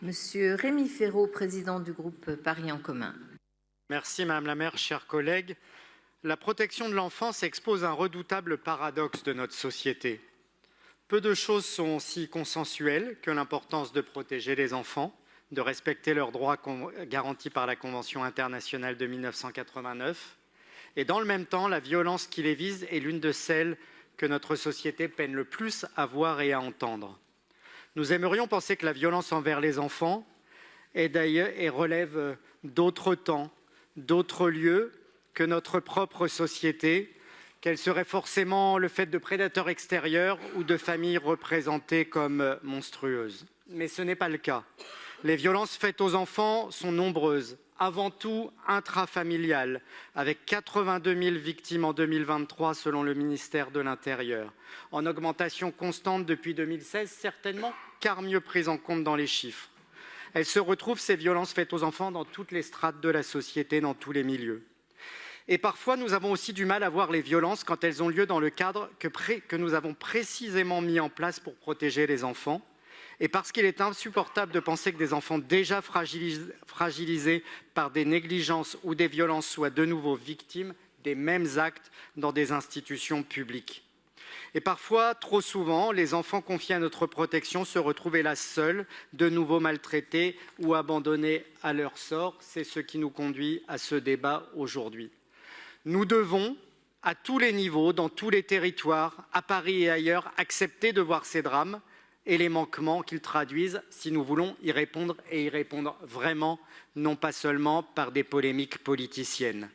Monsieur Rémi Féraud, président du groupe Paris en commun. Merci Madame la maire, chers collègues. La protection de l'enfance expose un redoutable paradoxe de notre société. Peu de choses sont si consensuelles que l'importance de protéger les enfants, de respecter leurs droits garantis par la Convention internationale de 1989. Et dans le même temps, la violence qui les vise est l'une de celles que notre société peine le plus à voir et à entendre. Nous aimerions penser que la violence envers les enfants est d'ailleurs et relève d'autres temps, d'autres lieux que notre propre société, qu'elle serait forcément le fait de prédateurs extérieurs ou de familles représentées comme monstrueuses. Mais ce n'est pas le cas. Les violences faites aux enfants sont nombreuses, avant tout intrafamiliales, avec 82 000 victimes en 2023 selon le ministère de l'Intérieur, en augmentation constante depuis 2016, certainement car mieux prises en compte dans les chiffres. Elles se retrouvent, ces violences faites aux enfants, dans toutes les strates de la société, dans tous les milieux. Et parfois, nous avons aussi du mal à voir les violences quand elles ont lieu dans le cadre que nous avons précisément mis en place pour protéger les enfants. Et parce qu'il est insupportable de penser que des enfants déjà fragilisés par des négligences ou des violences soient de nouveau victimes des mêmes actes dans des institutions publiques. Et parfois, trop souvent, les enfants confiés à notre protection se retrouvent hélas seuls, de nouveau maltraités ou abandonnés à leur sort. C'est ce qui nous conduit à ce débat aujourd'hui. Nous devons, à tous les niveaux, dans tous les territoires, à Paris et ailleurs, accepter de voir ces drames et les manquements qu'ils traduisent si nous voulons y répondre et y répondre vraiment, non pas seulement par des polémiques politiciennes.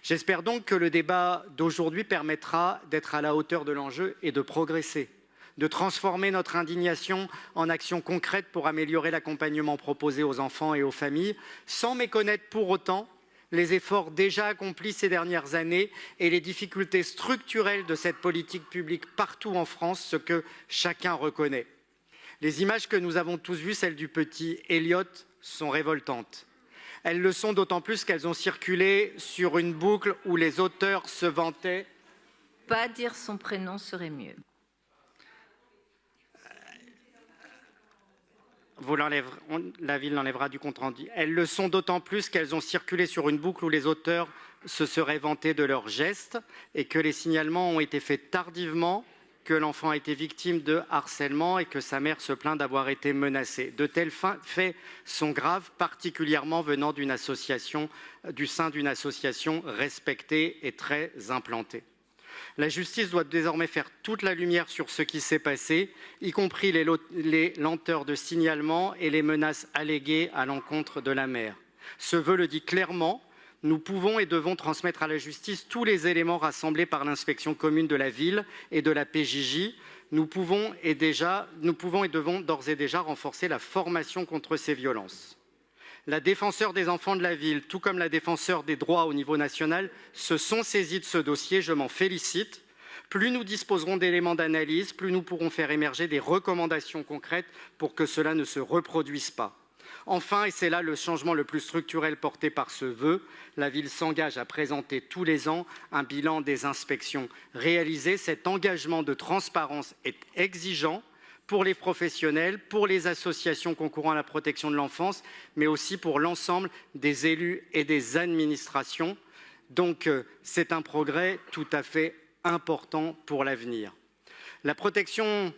J'espère donc que le débat d'aujourd'hui permettra d'être à la hauteur de l'enjeu et de progresser, de transformer notre indignation en actions concrètes pour améliorer l'accompagnement proposé aux enfants et aux familles, sans méconnaître pour autant les efforts déjà accomplis ces dernières années et les difficultés structurelles de cette politique publique partout en France, ce que chacun reconnaît. Les images que nous avons tous vues, celles du petit Elliot, sont révoltantes. Elles le sont d'autant plus qu'elles ont circulé sur une boucle où les auteurs se vantaient. Pas dire son prénom serait mieux. La ville l'enlèvera du compte-rendu. Elles le sont d'autant plus qu'elles ont circulé sur une boucle où les auteurs se seraient vantés de leurs gestes et que les signalements ont été faits tardivement, que l'enfant a été victime de harcèlement et que sa mère se plaint d'avoir été menacée. De tels faits sont graves, particulièrement venant du sein d'une association respectée et très implantée. La justice doit désormais faire toute la lumière sur ce qui s'est passé, y compris les lenteurs de signalement et les menaces alléguées à l'encontre de la mère. Ce vœu le dit clairement. Nous pouvons et devons transmettre à la justice tous les éléments rassemblés par l'inspection commune de la ville et de la PJJ. Nous pouvons et devons d'ores et déjà renforcer la formation contre ces violences. La défenseure des enfants de la ville, tout comme la défenseure des droits au niveau national, se sont saisis de ce dossier, je m'en félicite. Plus nous disposerons d'éléments d'analyse, plus nous pourrons faire émerger des recommandations concrètes pour que cela ne se reproduise pas. Enfin, et c'est là le changement le plus structurel porté par ce vœu, la ville s'engage à présenter tous les ans un bilan des inspections réalisées. Cet engagement de transparence est exigeant pour les professionnels, pour les associations concourant à la protection de l'enfance, mais aussi pour l'ensemble des élus et des administrations. Donc, c'est un progrès tout à fait important pour l'avenir. La protection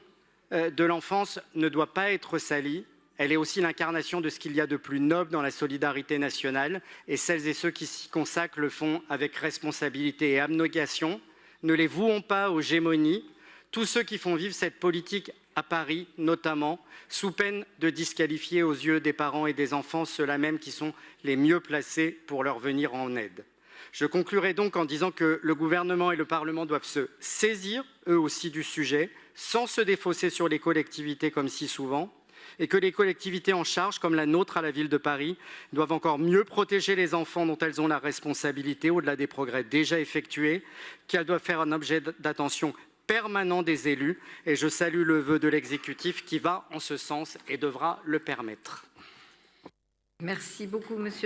de l'enfance ne doit pas être salie. Elle est aussi l'incarnation de ce qu'il y a de plus noble dans la solidarité nationale et celles et ceux qui s'y consacrent le font avec responsabilité et abnégation. Ne les vouons pas aux gémonies. Tous ceux qui font vivre cette politique à Paris, notamment, sous peine de disqualifier aux yeux des parents et des enfants ceux-là même qui sont les mieux placés pour leur venir en aide. Je conclurai donc en disant que le gouvernement et le Parlement doivent se saisir, eux aussi, du sujet, sans se défausser sur les collectivités comme si souvent, et que les collectivités en charge, comme la nôtre à la ville de Paris, doivent encore mieux protéger les enfants dont elles ont la responsabilité, au-delà des progrès déjà effectués, qu'elles doivent faire un objet d'attention permanent des élus. Et je salue le vœu de l'exécutif qui va en ce sens et devra le permettre. Merci beaucoup, monsieur.